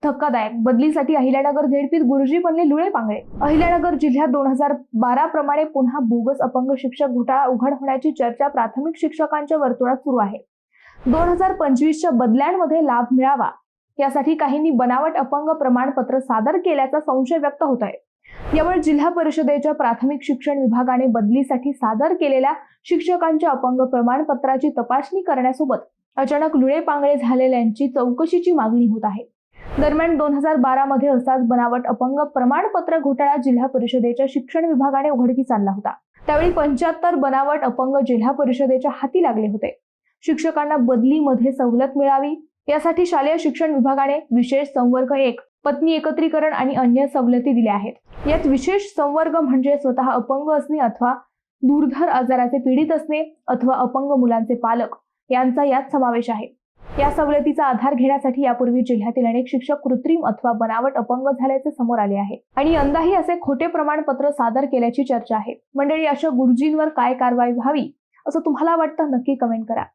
धक्कादायक बदलीसाठी अहिल्यानगर झेडपीत गुरुजी बनले लुळे पांगळे। अहिल्यानगर जिल्ह्यात 2012 प्रमाणे पुन्हा बोगस अपंग शिक्षक घोटाळा उघड होण्याची चर्चा प्राथमिक शिक्षकांच्या वर्तुळात सुरू आहे। 2025च्या बदल्यांमध्ये लाभ मिळावा यासाठी काहींनी बनावट अपंग प्रमाणपत्र सादर केल्याचा संशय व्यक्त होत आहे। यामुळे जिल्हा परिषदेच्या प्राथमिक शिक्षण विभागाने बदलीसाठी सादर केलेल्या शिक्षकांच्या अपंग प्रमाणपत्राची तपासणी करण्यासोबत अचानक लुळे पांगळे झालेल्यांची चौकशीची मागणी होत आहे। दरम्यान 2012 मध्ये असाच बनावट अपंग प्रमाणपत्र घोटाळा जिल्हा परिषदेच्या शिक्षण विभागाने उघडकीस आणला होता। त्यावेळी 75 बनावट अपंग जिल्हा परिषदेच्या हाती लागले होते। शिक्षकांना बदलीमध्ये सवलत मिळावी यासाठी शालेय शिक्षण विभागाने विशेष संवर्ग 1, पत्नी एकत्रीकरण आणि अन्य सवलती दिल्या आहेत। यात विशेष संवर्ग म्हणजे स्वतः अपंग असणे अथवा दुर्धर आजाराचे पीडित असणे अथवा अपंग मुलांचे पालक यांचा यात समावेश आहे। या सवलतीचा आधार घेण्यासाठी यापूर्वी जिल्ह्यातील अनेक शिक्षक कृत्रिम अथवा बनावट अपंग झाल्याचे समोर आले आहे आणि यंदाही असे खोटे प्रमाणपत्र सादर केल्याची चर्चा आहे। मंडळी, अशा गुरुजींवर काय कारवाई व्हावी असं तुम्हाला वाटतं? नक्की कमेंट करा।